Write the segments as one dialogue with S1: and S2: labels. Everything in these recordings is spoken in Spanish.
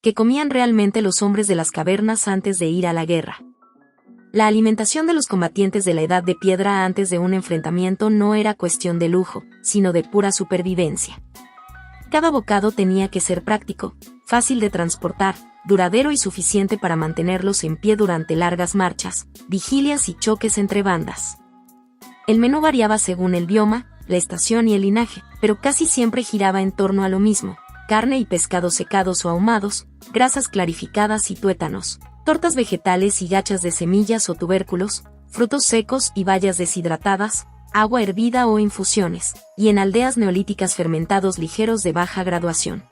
S1: que comían realmente los hombres de las cavernas antes de ir a la guerra. La alimentación de los combatientes de la Edad de Piedra antes de un enfrentamiento no era cuestión de lujo, sino de pura supervivencia. Cada bocado tenía que ser práctico, fácil de transportar, duradero y suficiente para mantenerlos en pie durante largas marchas, vigilias y choques entre bandas. El menú variaba según el bioma, la estación y el linaje, pero casi siempre giraba en torno a lo mismo: carne y pescados secados o ahumados, grasas clarificadas y tuétanos, tortas vegetales y gachas de semillas o tubérculos, frutos secos y bayas deshidratadas, agua hervida o infusiones, y en aldeas neolíticas fermentados ligeros de baja graduación.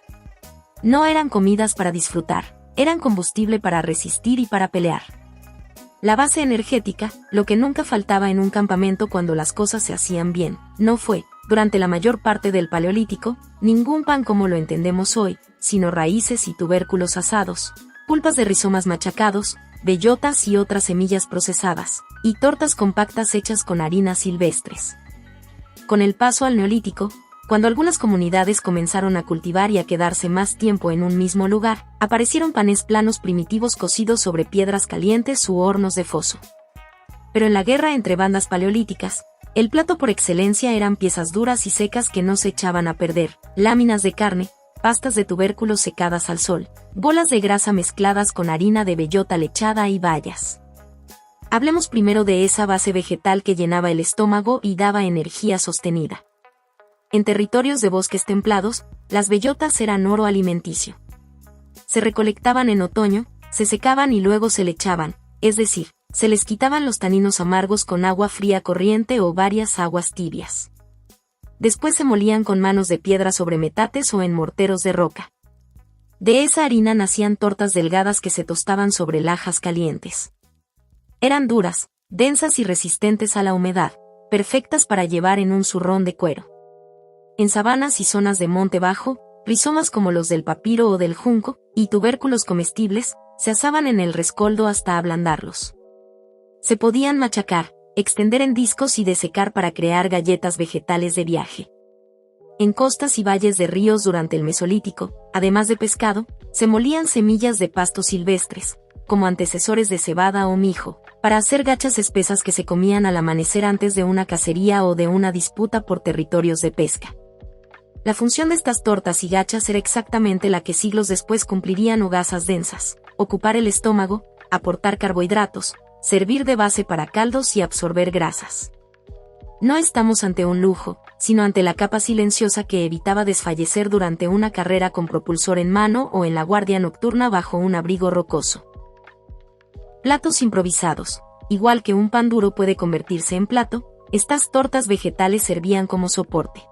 S1: No eran comidas para disfrutar, eran combustible para resistir y para pelear. La base energética, lo que nunca faltaba en un campamento cuando las cosas se hacían bien, no fue, durante la mayor parte del Paleolítico, ningún pan como lo entendemos hoy, sino raíces y tubérculos asados, pulpas de rizomas machacados, bellotas y otras semillas procesadas, y tortas compactas hechas con harinas silvestres. Con el paso al Neolítico, cuando algunas comunidades comenzaron a cultivar y a quedarse más tiempo en un mismo lugar, aparecieron panes planos primitivos cocidos sobre piedras calientes u hornos de foso. Pero en la guerra entre bandas paleolíticas, el plato por excelencia eran piezas duras y secas que no se echaban a perder, láminas de carne, pastas de tubérculos secadas al sol, bolas de grasa mezcladas con harina de bellota lechada y bayas. Hablemos primero de esa base vegetal que llenaba el estómago y daba energía sostenida. En territorios de bosques templados, las bellotas eran oro alimenticio. Se recolectaban en otoño, se secaban y luego se lechaban, es decir, se les quitaban los taninos amargos con agua fría corriente o varias aguas tibias. Después se molían con manos de piedra sobre metates o en morteros de roca. De esa harina nacían tortas delgadas que se tostaban sobre lajas calientes. Eran duras, densas y resistentes a la humedad, perfectas para llevar en un zurrón de cuero. En sabanas y zonas de monte bajo, rizomas como los del papiro o del junco, y tubérculos comestibles, se asaban en el rescoldo hasta ablandarlos. Se podían machacar, extender en discos y desecar para crear galletas vegetales de viaje. En costas y valles de ríos durante el Mesolítico, además de pescado, se molían semillas de pastos silvestres, como antecesores de cebada o mijo, para hacer gachas espesas que se comían al amanecer antes de una cacería o de una disputa por territorios de pesca. La función de estas tortas y gachas era exactamente la que siglos después cumplirían hogazas densas: ocupar el estómago, aportar carbohidratos, servir de base para caldos y absorber grasas. No estamos ante un lujo, sino ante la capa silenciosa que evitaba desfallecer durante una carrera con propulsor en mano o en la guardia nocturna bajo un abrigo rocoso. Platos improvisados. Igual que un pan duro puede convertirse en plato, estas tortas vegetales servían como soporte.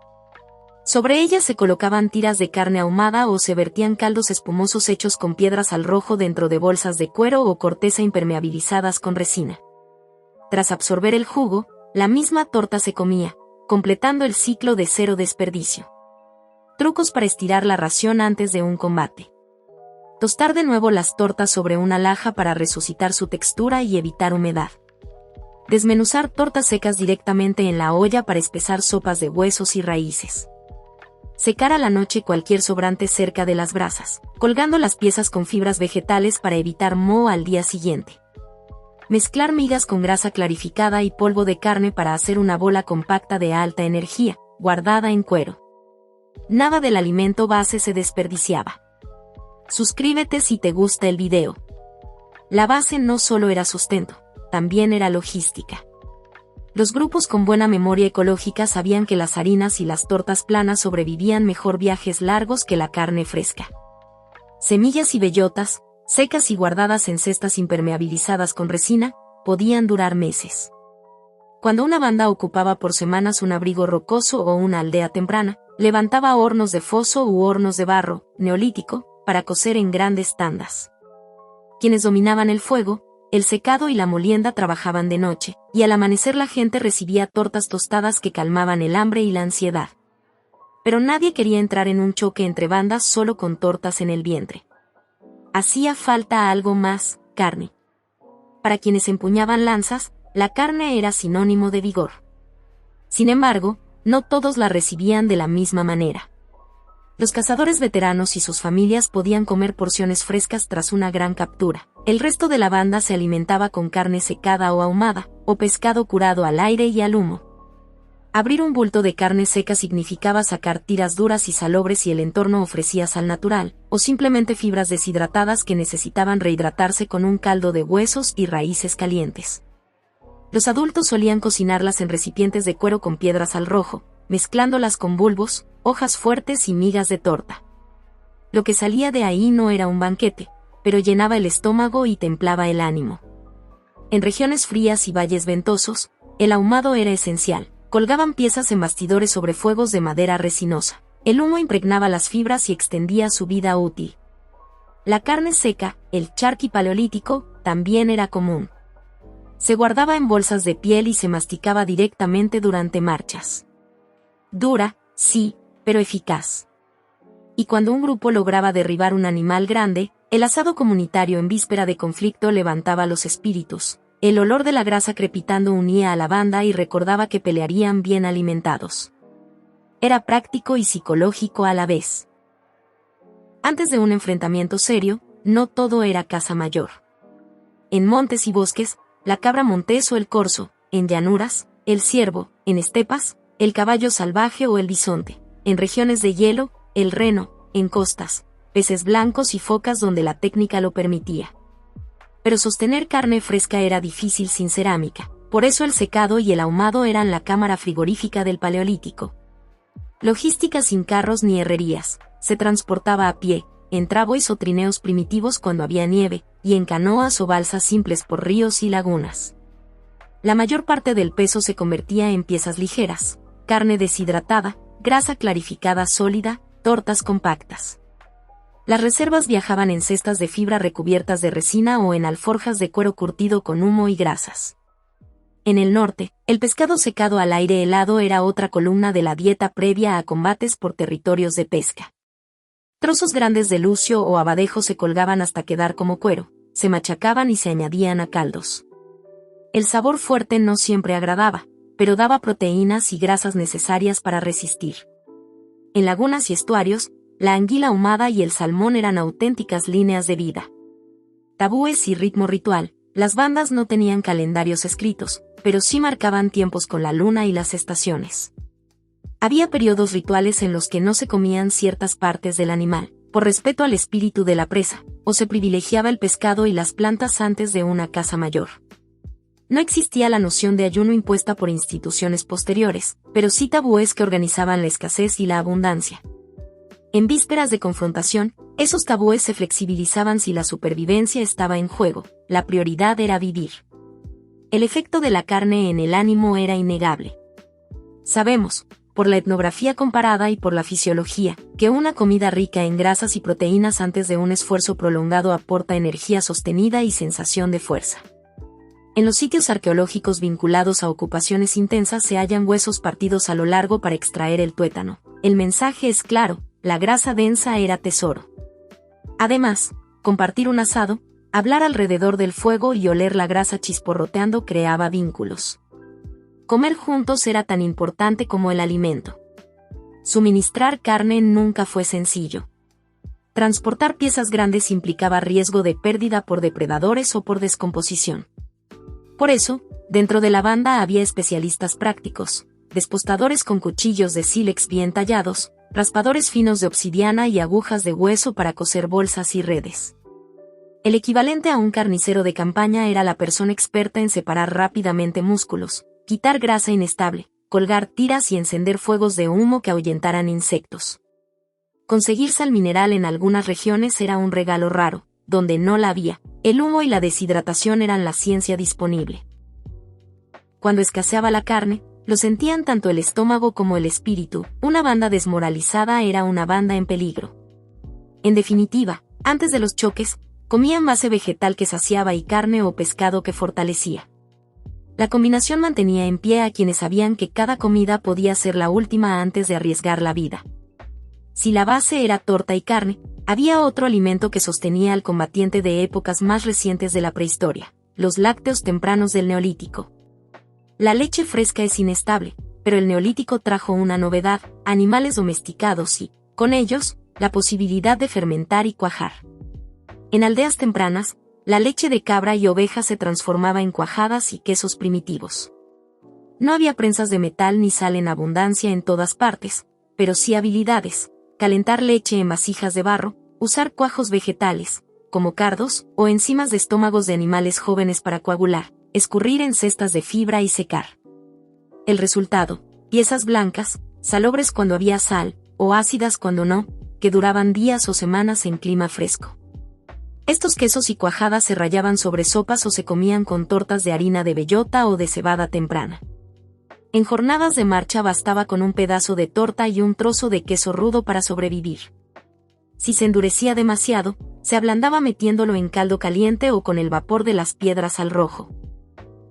S1: Sobre ellas se colocaban tiras de carne ahumada o se vertían caldos espumosos hechos con piedras al rojo dentro de bolsas de cuero o corteza impermeabilizadas con resina. Tras absorber el jugo, la misma torta se comía, completando el ciclo de cero desperdicio. Trucos para estirar la ración antes de un combate. Tostar de nuevo las tortas sobre una laja para resucitar su textura y evitar humedad. Desmenuzar tortas secas directamente en la olla para espesar sopas de huesos y raíces. Secar a la noche cualquier sobrante cerca de las brasas, colgando las piezas con fibras vegetales para evitar moho al día siguiente. Mezclar migas con grasa clarificada y polvo de carne para hacer una bola compacta de alta energía, guardada en cuero. Nada del alimento base se desperdiciaba. Suscríbete si te gusta el video. La base no solo era sustento, también era logística. Los grupos con buena memoria ecológica sabían que las harinas y las tortas planas sobrevivían mejor viajes largos que la carne fresca. Semillas y bellotas, secas y guardadas en cestas impermeabilizadas con resina, podían durar meses. Cuando una banda ocupaba por semanas un abrigo rocoso o una aldea temprana, levantaba hornos de foso u hornos de barro, neolítico, para cocer en grandes tandas. Quienes dominaban el fuego, el secado y la molienda trabajaban de noche, y al amanecer la gente recibía tortas tostadas que calmaban el hambre y la ansiedad. Pero nadie quería entrar en un choque entre bandas solo con tortas en el vientre. Hacía falta algo más: carne. Para quienes empuñaban lanzas, la carne era sinónimo de vigor. Sin embargo, no todos la recibían de la misma manera. Los cazadores veteranos y sus familias podían comer porciones frescas tras una gran captura. El resto de la banda se alimentaba con carne secada o ahumada, o pescado curado al aire y al humo. Abrir un bulto de carne seca significaba sacar tiras duras y salobres si el entorno ofrecía sal natural, o simplemente fibras deshidratadas que necesitaban rehidratarse con un caldo de huesos y raíces calientes. Los adultos solían cocinarlas en recipientes de cuero con piedras al rojo, mezclándolas con bulbos, hojas fuertes y migas de torta. Lo que salía de ahí no era un banquete, pero llenaba el estómago y templaba el ánimo. En regiones frías y valles ventosos, el ahumado era esencial. Colgaban piezas en bastidores sobre fuegos de madera resinosa. El humo impregnaba las fibras y extendía su vida útil. La carne seca, el charqui paleolítico, también era común. Se guardaba en bolsas de piel y se masticaba directamente durante marchas. Dura, sí, pero eficaz. Y cuando un grupo lograba derribar un animal grande, el asado comunitario en víspera de conflicto levantaba los espíritus. El olor de la grasa crepitando unía a la banda y recordaba que pelearían bien alimentados. Era práctico y psicológico a la vez. Antes de un enfrentamiento serio, no todo era caza mayor. En montes y bosques, la cabra montés o el corzo; en llanuras, el ciervo; en estepas, el caballo salvaje o el bisonte; en regiones de hielo, el reno; en costas, peces blancos y focas donde la técnica lo permitía. Pero sostener carne fresca era difícil sin cerámica, por eso el secado y el ahumado eran la cámara frigorífica del Paleolítico. Logística sin carros ni herrerías, se transportaba a pie, en travois o trineos primitivos cuando había nieve, y en canoas o balsas simples por ríos y lagunas. La mayor parte del peso se convertía en piezas ligeras, carne deshidratada, grasa clarificada sólida, tortas compactas. Las reservas viajaban en cestas de fibra recubiertas de resina o en alforjas de cuero curtido con humo y grasas. En el norte, el pescado secado al aire helado era otra columna de la dieta previa a combates por territorios de pesca. Trozos grandes de lucio o abadejo se colgaban hasta quedar como cuero, se machacaban y se añadían a caldos. El sabor fuerte no siempre agradaba, pero daba proteínas y grasas necesarias para resistir. En lagunas y estuarios, la anguila ahumada y el salmón eran auténticas líneas de vida. Tabúes y ritmo ritual. Las bandas no tenían calendarios escritos, pero sí marcaban tiempos con la luna y las estaciones. Había periodos rituales en los que no se comían ciertas partes del animal, por respeto al espíritu de la presa, o se privilegiaba el pescado y las plantas antes de una caza mayor. No existía la noción de ayuno impuesta por instituciones posteriores, pero sí tabúes que organizaban la escasez y la abundancia. En vísperas de confrontación, esos tabúes se flexibilizaban si la supervivencia estaba en juego, la prioridad era vivir. El efecto de la carne en el ánimo era innegable. Sabemos, por la etnografía comparada y por la fisiología, que una comida rica en grasas y proteínas antes de un esfuerzo prolongado aporta energía sostenida y sensación de fuerza. En los sitios arqueológicos vinculados a ocupaciones intensas se hallan huesos partidos a lo largo para extraer el tuétano. El mensaje es claro. La grasa densa era tesoro. Además, compartir un asado, hablar alrededor del fuego y oler la grasa chisporroteando creaba vínculos. Comer juntos era tan importante como el alimento. Suministrar carne nunca fue sencillo. Transportar piezas grandes implicaba riesgo de pérdida por depredadores o por descomposición. Por eso, dentro de la banda había especialistas prácticos, despostadores con cuchillos de sílex bien tallados, raspadores finos de obsidiana y agujas de hueso para coser bolsas y redes. El equivalente a un carnicero de campaña era la persona experta en separar rápidamente músculos, quitar grasa inestable, colgar tiras y encender fuegos de humo que ahuyentaran insectos. Conseguir sal mineral en algunas regiones era un regalo raro, donde no la había, el humo y la deshidratación eran la ciencia disponible. Cuando escaseaba la carne, lo sentían tanto el estómago como el espíritu. Una banda desmoralizada era una banda en peligro. En definitiva, antes de los choques, comían base vegetal que saciaba y carne o pescado que fortalecía. La combinación mantenía en pie a quienes sabían que cada comida podía ser la última antes de arriesgar la vida. Si la base era torta y carne, había otro alimento que sostenía al combatiente de épocas más recientes de la prehistoria: los lácteos tempranos del Neolítico. La leche fresca es inestable, pero el Neolítico trajo una novedad: animales domesticados y, Con ellos, la posibilidad de fermentar y cuajar. En aldeas tempranas, la leche de cabra y oveja se transformaba en cuajadas y quesos primitivos. No había prensas de metal ni sal en abundancia en todas partes, pero sí habilidades: calentar leche en vasijas de barro, usar cuajos vegetales, como cardos, o enzimas de estómagos de animales jóvenes para coagular, escurrir en cestas de fibra y secar. El resultado: piezas blancas, salobres cuando había sal, o ácidas cuando no, que duraban días o semanas en clima fresco. Estos quesos y cuajadas se rallaban sobre sopas o se comían con tortas de harina de bellota o de cebada temprana. En jornadas de marcha bastaba con un pedazo de torta y un trozo de queso rudo para sobrevivir. Si se endurecía demasiado, se ablandaba metiéndolo en caldo caliente o con el vapor de las piedras al rojo.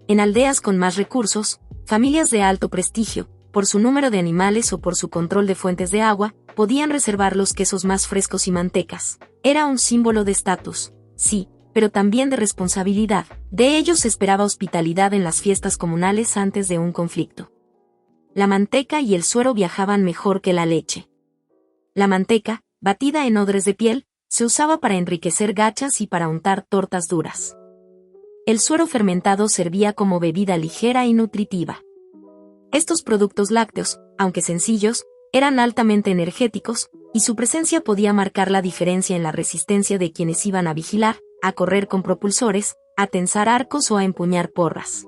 S1: En aldeas con más recursos, familias de alto prestigio, por su número de animales o por su control de fuentes de agua, podían reservar los quesos más frescos y mantecas. Era un símbolo de estatus, sí, pero también de responsabilidad. De ellos se esperaba hospitalidad en las fiestas comunales antes de un conflicto. La manteca y el suero viajaban mejor que la leche. La manteca, batida en odres de piel, se usaba para enriquecer gachas y para untar tortas duras. El suero fermentado servía como bebida ligera y nutritiva. Estos productos lácteos, aunque sencillos, eran altamente energéticos, y su presencia podía marcar la diferencia en la resistencia de quienes iban a vigilar, a correr con propulsores, a tensar arcos o a empuñar porras.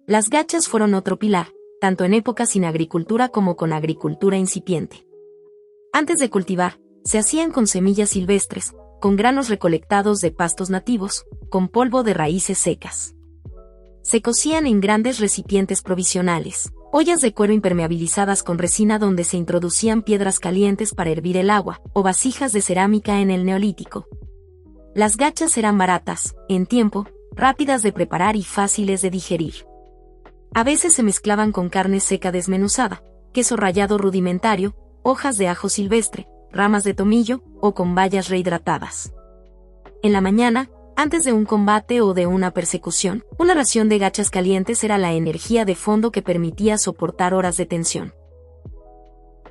S1: Las gachas fueron otro pilar, tanto en épocas sin agricultura como con agricultura incipiente. Antes de cultivar, se hacían con semillas silvestres, con granos recolectados de pastos nativos, con polvo de raíces secas. Se cocían en grandes recipientes provisionales, ollas de cuero impermeabilizadas con resina donde se introducían piedras calientes para hervir el agua, o vasijas de cerámica en el Neolítico. Las gachas eran baratas, en tiempo, rápidas de preparar y fáciles de digerir. A veces se mezclaban con carne seca desmenuzada, queso rallado rudimentario, hojas de ajo silvestre, ramas de tomillo, o con bayas rehidratadas. En la mañana, antes de un combate o de una persecución, una ración de gachas calientes era la energía de fondo que permitía soportar horas de tensión.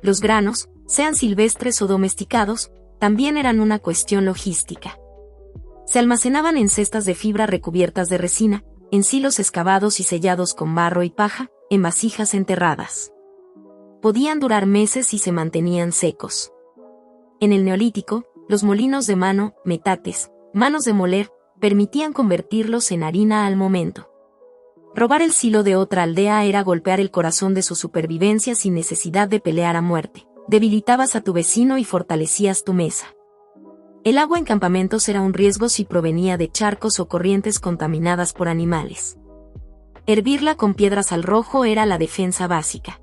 S1: Los granos, sean silvestres o domesticados, también eran una cuestión logística. Se almacenaban en cestas de fibra recubiertas de resina, en silos excavados y sellados con barro y paja, en vasijas enterradas. Podían durar meses y se mantenían secos. En el Neolítico, los molinos de mano, metates, manos de moler, permitían convertirlos en harina al momento. Robar el silo de otra aldea era golpear el corazón de su supervivencia sin necesidad de pelear a muerte. Debilitabas a tu vecino y fortalecías tu mesa. El agua en campamentos era un riesgo si provenía de charcos o corrientes contaminadas por animales. Hervirla con piedras al rojo era la defensa básica.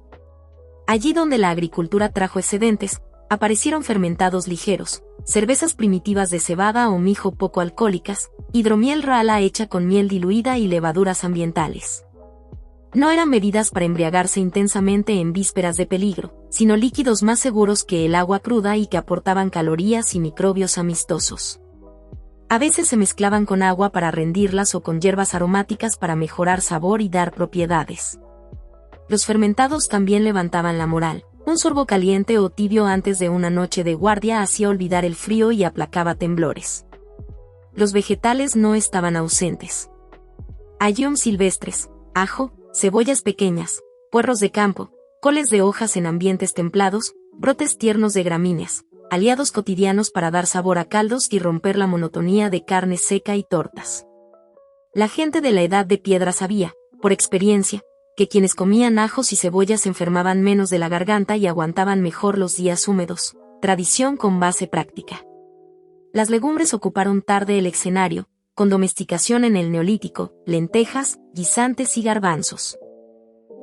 S1: Allí donde la agricultura trajo excedentes, aparecieron fermentados ligeros, cervezas primitivas de cebada o mijo poco alcohólicas, hidromiel rala hecha con miel diluida y levaduras ambientales. No eran bebidas para embriagarse intensamente en vísperas de peligro, sino líquidos más seguros que el agua cruda y que aportaban calorías y microbios amistosos. A veces se mezclaban con agua para rendirlas o con hierbas aromáticas para mejorar sabor y dar propiedades. Los fermentados también levantaban la moral. Un sorbo caliente o tibio antes de una noche de guardia hacía olvidar el frío y aplacaba temblores. Los vegetales no estaban ausentes. Ajíum silvestres, ajo, cebollas pequeñas, puerros de campo, coles de hojas en ambientes templados, brotes tiernos de gramíneas, aliados cotidianos para dar sabor a caldos y romper la monotonía de carne seca y tortas. La gente de la Edad de Piedra sabía, por experiencia, que quienes comían ajos y cebollas se enfermaban menos de la garganta y aguantaban mejor los días húmedos, tradición con base práctica. Las legumbres ocuparon tarde el escenario, con domesticación en el Neolítico, lentejas, guisantes y garbanzos.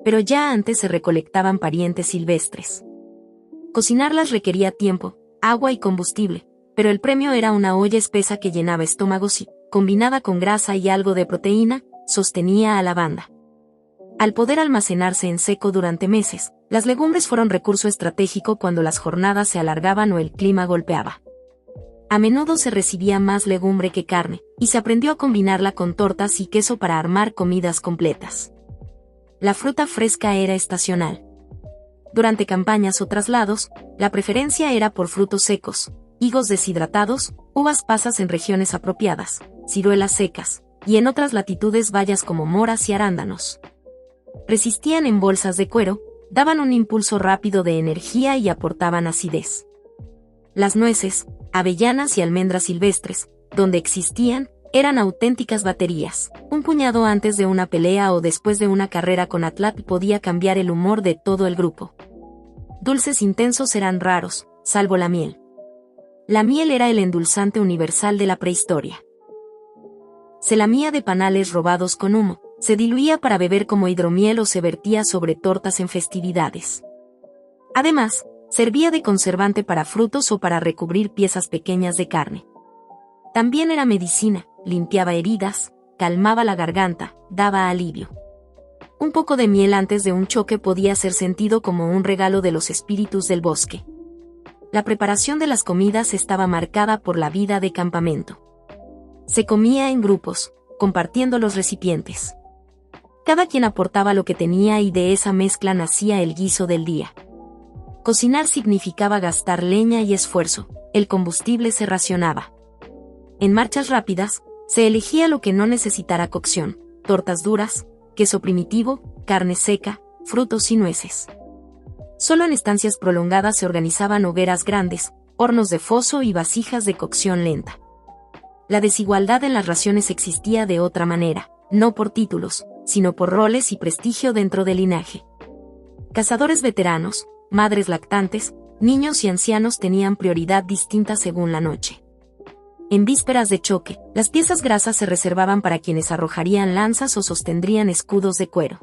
S1: Pero ya antes se recolectaban parientes silvestres. Cocinarlas requería tiempo, agua y combustible, pero el premio era una olla espesa que llenaba estómagos y, combinada con grasa y algo de proteína, sostenía a la banda. Al poder almacenarse en seco durante meses, las legumbres fueron recurso estratégico cuando las jornadas se alargaban o el clima golpeaba. A menudo se recibía más legumbre que carne, y se aprendió a combinarla con tortas y queso para armar comidas completas. La fruta fresca era estacional. Durante campañas o traslados, la preferencia era por frutos secos, higos deshidratados, uvas pasas en regiones apropiadas, ciruelas secas, y en otras latitudes bayas como moras y arándanos. Resistían en bolsas de cuero, daban un impulso rápido de energía y aportaban acidez. Las nueces, avellanas y almendras silvestres, donde existían, eran auténticas baterías. Un puñado antes de una pelea o después de una carrera con Atlat podía cambiar el humor de todo el grupo. Dulces intensos eran raros, salvo la miel. La miel era el endulzante universal de la prehistoria. Se lamía de panales robados con humo, se diluía para beber como hidromiel o se vertía sobre tortas en festividades. Además, servía de conservante para frutos o para recubrir piezas pequeñas de carne. También era medicina, limpiaba heridas, calmaba la garganta, daba alivio. Un poco de miel antes de un choque podía ser sentido como un regalo de los espíritus del bosque. La preparación de las comidas estaba marcada por la vida de campamento. Se comía en grupos, compartiendo los recipientes. Cada quien aportaba lo que tenía y de esa mezcla nacía el guiso del día. Cocinar significaba gastar leña y esfuerzo, el combustible se racionaba. En marchas rápidas, se elegía lo que no necesitara cocción, tortas duras, queso primitivo, carne seca, frutos y nueces. Solo en estancias prolongadas se organizaban hogueras grandes, hornos de foso y vasijas de cocción lenta. La desigualdad en las raciones existía de otra manera, no por títulos, sino por roles y prestigio dentro del linaje. Cazadores veteranos, madres lactantes, niños y ancianos tenían prioridad distinta según la noche. En vísperas de choque, las piezas grasas se reservaban para quienes arrojarían lanzas o sostendrían escudos de cuero.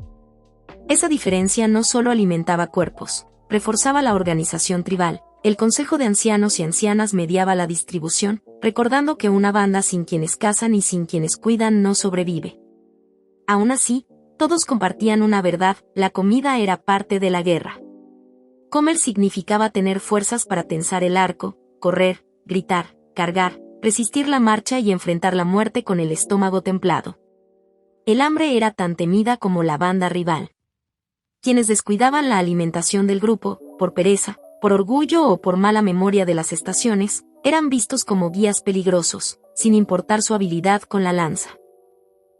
S1: Esa diferencia no solo alimentaba cuerpos, reforzaba la organización tribal. El consejo de ancianos y ancianas mediaba la distribución, recordando que una banda sin quienes cazan y sin quienes cuidan no sobrevive. Aún así, todos compartían una verdad: la comida era parte de la guerra. Comer significaba tener fuerzas para tensar el arco, correr, gritar, cargar, resistir la marcha y enfrentar la muerte con el estómago templado. El hambre era tan temida como la banda rival. Quienes descuidaban la alimentación del grupo, por pereza, por orgullo o por mala memoria de las estaciones, eran vistos como guías peligrosos, sin importar su habilidad con la lanza.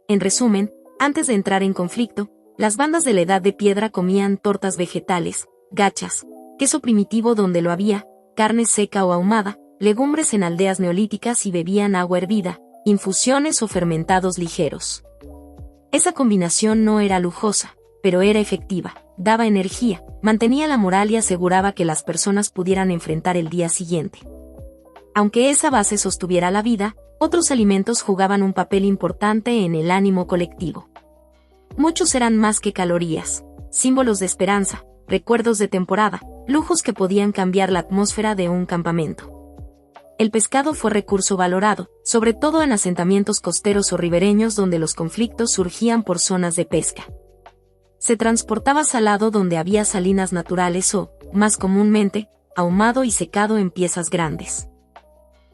S1: En resumen, antes de entrar en conflicto, las bandas de la Edad de Piedra comían tortas vegetales, gachas, queso primitivo donde lo había, carne seca o ahumada, legumbres en aldeas neolíticas y bebían agua hervida, infusiones o fermentados ligeros. Esa combinación no era lujosa, pero era efectiva, daba energía, mantenía la moral y aseguraba que las personas pudieran enfrentar el día siguiente. Aunque esa base sostuviera la vida, otros alimentos jugaban un papel importante en el ánimo colectivo. Muchos eran más que calorías, símbolos de esperanza, recuerdos de temporada, lujos que podían cambiar la atmósfera de un campamento. El pescado fue recurso valorado, sobre todo en asentamientos costeros o ribereños donde los conflictos surgían por zonas de pesca. Se transportaba salado donde había salinas naturales o, más comúnmente, ahumado y secado en piezas grandes.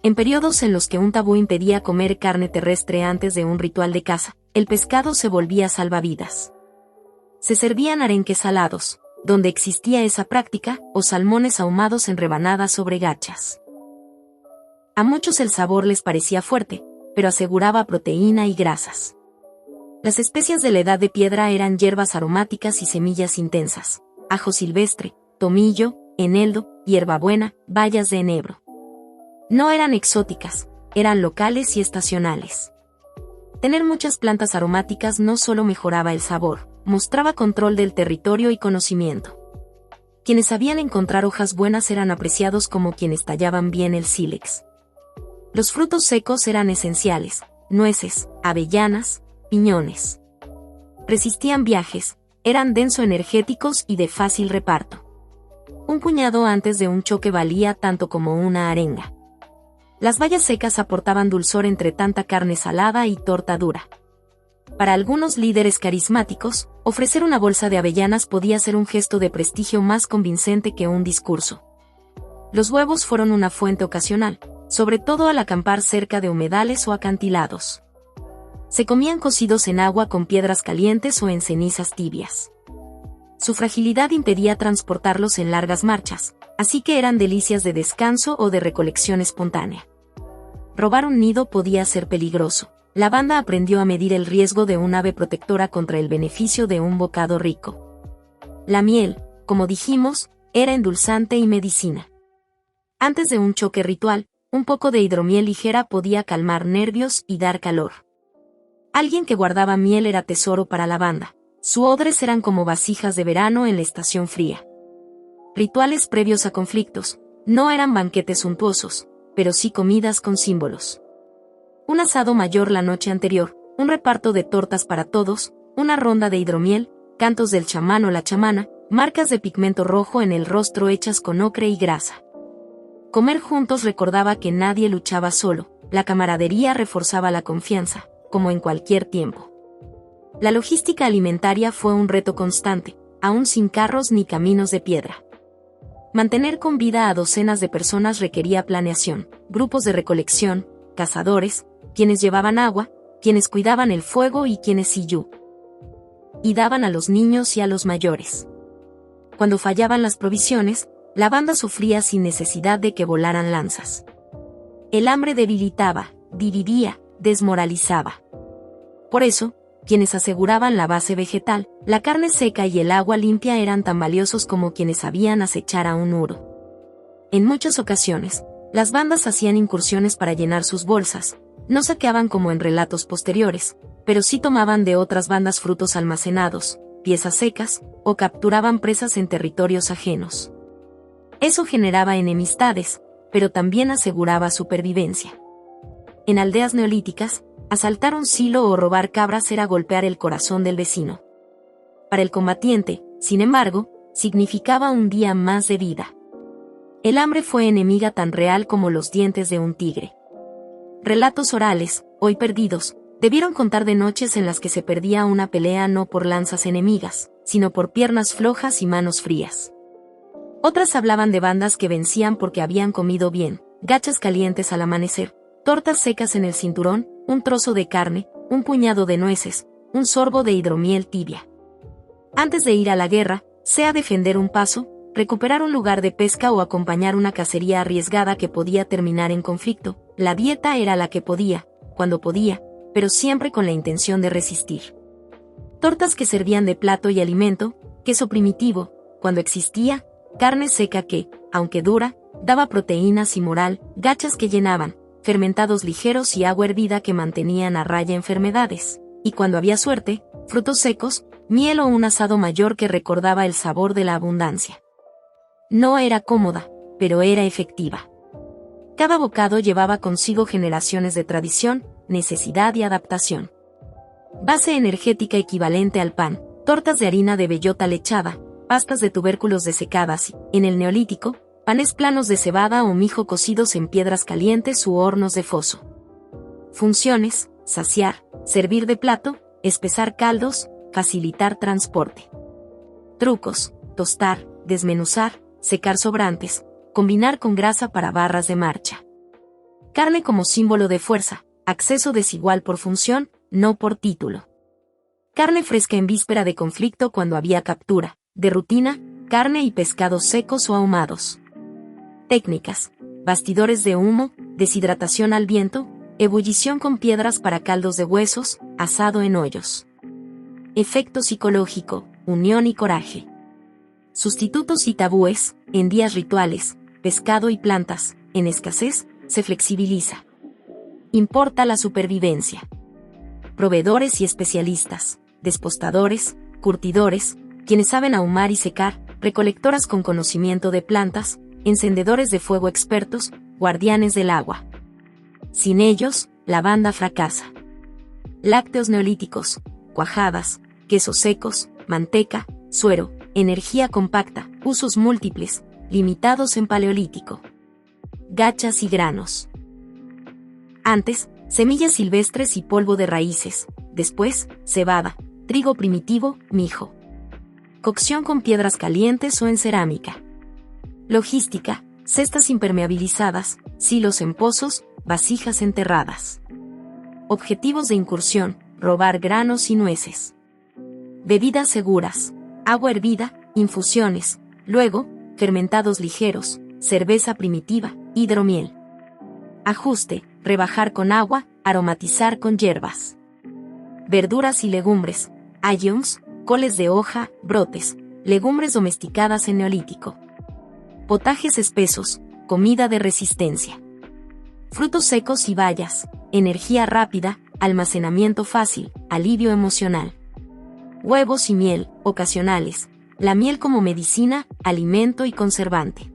S1: En periodos en los que un tabú impedía comer carne terrestre antes de un ritual de caza, el pescado se volvía salvavidas. Se servían arenques salados, donde existía esa práctica, o salmones ahumados en rebanadas sobre gachas. A muchos el sabor les parecía fuerte, pero aseguraba proteína y grasas. Las especias de la Edad de Piedra eran hierbas aromáticas y semillas intensas, ajo silvestre, tomillo, eneldo, hierbabuena, bayas de enebro. No eran exóticas, eran locales y estacionales. Tener muchas plantas aromáticas no solo mejoraba el sabor, mostraba control del territorio y conocimiento. Quienes sabían encontrar hojas buenas eran apreciados como quienes tallaban bien el sílex. Los frutos secos eran esenciales, nueces, avellanas, piñones. Resistían viajes, eran denso-energéticos y de fácil reparto. Un puñado antes de un choque valía tanto como una arenga. Las bayas secas aportaban dulzor entre tanta carne salada y torta dura. Para algunos líderes carismáticos, ofrecer una bolsa de avellanas podía ser un gesto de prestigio más convincente que un discurso. Los huevos fueron una fuente ocasional, sobre todo al acampar cerca de humedales o acantilados. Se comían cocidos en agua con piedras calientes o en cenizas tibias. Su fragilidad impedía transportarlos en largas marchas, así que eran delicias de descanso o de recolección espontánea. Robar un nido podía ser peligroso. La banda aprendió a medir el riesgo de un ave protectora contra el beneficio de un bocado rico. La miel, como dijimos, era endulzante y medicina. Antes de un choque ritual, un poco de hidromiel ligera podía calmar nervios y dar calor. Alguien que guardaba miel era tesoro para la banda. Sus odres eran como vasijas de verano en la estación fría. Rituales previos a conflictos. No eran banquetes suntuosos, pero sí comidas con símbolos. Un asado mayor la noche anterior, un reparto de tortas para todos, una ronda de hidromiel, cantos del chamán o la chamana, marcas de pigmento rojo en el rostro hechas con ocre y grasa. Comer juntos recordaba que nadie luchaba solo, la camaradería reforzaba la confianza, como en cualquier tiempo. La logística alimentaria fue un reto constante, aún sin carros ni caminos de piedra. Mantener con vida a docenas de personas requería planeación, grupos de recolección, cazadores, quienes llevaban agua, quienes cuidaban el fuego y quienes sillú. Y daban a los niños y a los mayores. Cuando fallaban las provisiones, la banda sufría sin necesidad de que volaran lanzas. El hambre debilitaba, dividía, desmoralizaba. Por eso, quienes aseguraban la base vegetal, la carne seca y el agua limpia eran tan valiosos como quienes sabían acechar a un uro. En muchas ocasiones, las bandas hacían incursiones para llenar sus bolsas, no saqueaban como en relatos posteriores, pero sí tomaban de otras bandas frutos almacenados, piezas secas, o capturaban presas en territorios ajenos. Eso generaba enemistades, pero también aseguraba supervivencia. En aldeas neolíticas, asaltar un silo o robar cabras era golpear el corazón del vecino. Para el combatiente, sin embargo, significaba un día más de vida. El hambre fue enemiga tan real como los dientes de un tigre. Relatos orales, hoy perdidos, debieron contar de noches en las que se perdía una pelea no por lanzas enemigas, sino por piernas flojas y manos frías. Otras hablaban de bandas que vencían porque habían comido bien, gachas calientes al amanecer, tortas secas en el cinturón, un trozo de carne, un puñado de nueces, un sorbo de hidromiel tibia. Antes de ir a la guerra, sea defender un paso, recuperar un lugar de pesca o acompañar una cacería arriesgada que podía terminar en conflicto, la dieta era la que podía, cuando podía, pero siempre con la intención de resistir. Tortas que servían de plato y alimento, queso primitivo, cuando existía, carne seca que, aunque dura, daba proteínas y moral, gachas que llenaban, fermentados ligeros y agua hervida que mantenían a raya enfermedades, y cuando había suerte, frutos secos, miel o un asado mayor que recordaba el sabor de la abundancia. No era cómoda, pero era efectiva. Cada bocado llevaba consigo generaciones de tradición, necesidad y adaptación. Base energética equivalente al pan, tortas de harina de bellota lechada, pastas de tubérculos desecadas y, en el neolítico, panes planos de cebada o mijo cocidos en piedras calientes u hornos de foso. Funciones: saciar, servir de plato, espesar caldos, facilitar transporte. Trucos: tostar, desmenuzar, secar sobrantes, combinar con grasa para barras de marcha. Carne como símbolo de fuerza, acceso desigual por función, no por título. Carne fresca en víspera de conflicto cuando había captura, de rutina, carne y pescados secos o ahumados. Técnicas: bastidores de humo, deshidratación al viento, ebullición con piedras para caldos de huesos, asado en hoyos. Efecto psicológico: unión y coraje. Sustitutos y tabúes: en días rituales, pescado y plantas, en escasez, se flexibiliza. Importa la supervivencia. Proveedores y especialistas, despostadores, curtidores, quienes saben ahumar y secar, recolectoras con conocimiento de plantas, encendedores de fuego expertos, guardianes del agua. Sin ellos, la banda fracasa. Lácteos neolíticos, cuajadas, quesos secos, manteca, suero, energía compacta, usos múltiples, limitados en paleolítico. Gachas y granos. Antes, semillas silvestres y polvo de raíces, después, cebada, trigo primitivo, mijo. Cocción con piedras calientes o en cerámica. Logística: cestas impermeabilizadas, silos en pozos, vasijas enterradas. Objetivos de incursión: robar granos y nueces. Bebidas seguras: agua hervida, infusiones, luego, fermentados ligeros, cerveza primitiva, hidromiel. Ajuste, rebajar con agua, aromatizar con hierbas. Verduras y legumbres, ayuns, coles de hoja, brotes, legumbres domesticadas en Neolítico. Potajes espesos, comida de resistencia. Frutos secos y bayas, energía rápida, almacenamiento fácil, alivio emocional. Huevos y miel, ocasionales, la miel como medicina, alimento y conservante.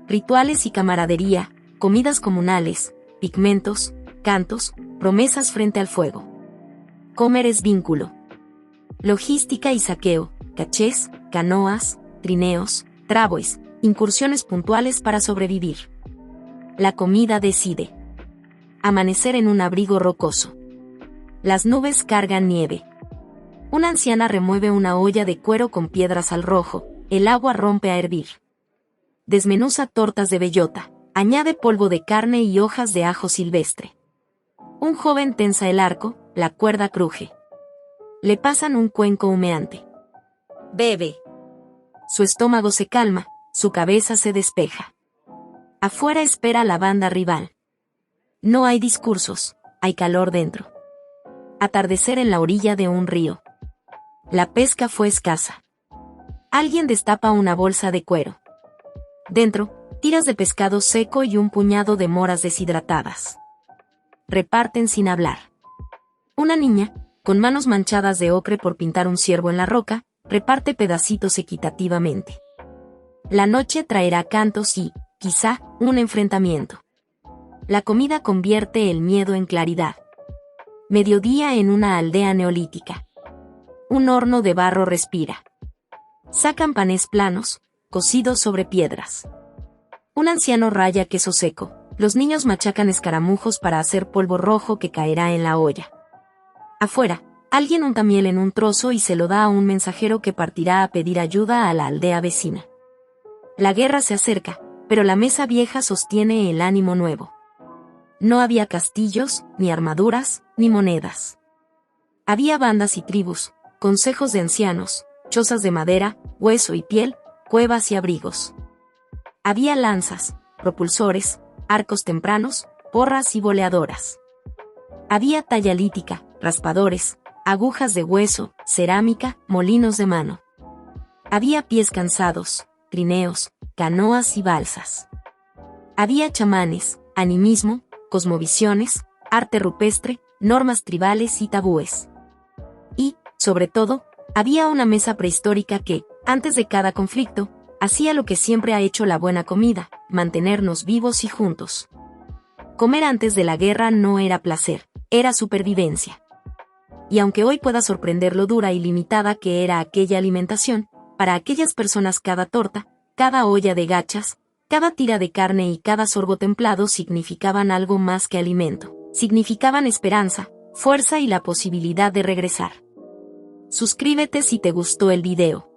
S1: Rituales y camaradería, comidas comunales, pigmentos, cantos, promesas frente al fuego. Comer es vínculo. Logística y saqueo, cachés, canoas, trineos, travesías, incursiones puntuales para sobrevivir. La comida decide. Amanecer en un abrigo rocoso. Las nubes cargan nieve. Una anciana remueve una olla de cuero con piedras al rojo, el agua rompe a hervir. Desmenuza tortas de bellota, añade polvo de carne y hojas de ajo silvestre. Un joven tensa el arco, la cuerda cruje. Le pasan un cuenco humeante. Bebe. Su estómago se calma, su cabeza se despeja. Afuera espera la banda rival. No hay discursos, hay calor dentro. Atardecer en la orilla de un río. La pesca fue escasa. Alguien destapa una bolsa de cuero. Dentro, tiras de pescado seco y un puñado de moras deshidratadas. Reparten sin hablar. Una niña, con manos manchadas de ocre por pintar un ciervo en la roca, reparte pedacitos equitativamente. La noche traerá cantos y, quizá, un enfrentamiento. La comida convierte el miedo en claridad. Mediodía en una aldea neolítica. Un horno de barro respira. Sacan panés planos, cocidos sobre piedras. Un anciano raya queso seco. Los niños machacan escaramujos para hacer polvo rojo que caerá en la olla. Afuera, alguien unta miel en un trozo y se lo da a un mensajero que partirá a pedir ayuda a la aldea vecina. La guerra se acerca, pero la mesa vieja sostiene el ánimo nuevo. No había castillos, ni armaduras, ni monedas. Había bandas y tribus, consejos de ancianos, chozas de madera, hueso y piel, cuevas y abrigos. Había lanzas, propulsores, arcos tempranos, porras y boleadoras. Había talla lítica, raspadores, agujas de hueso, cerámica, molinos de mano. Había pies cansados, trineos, canoas y balsas. Había chamanes, animismo, cosmovisiones, arte rupestre, normas tribales y tabúes. Y, sobre todo, había una mesa prehistórica que, antes de cada conflicto, hacía lo que siempre ha hecho la buena comida, mantenernos vivos y juntos. Comer antes de la guerra no era placer, era supervivencia. Y aunque hoy pueda sorprender lo dura y limitada que era aquella alimentación, para aquellas personas cada torta, cada olla de gachas, cada tira de carne y cada sorbo templado significaban algo más que alimento. Significaban esperanza, fuerza y la posibilidad de regresar. Suscríbete si te gustó el video.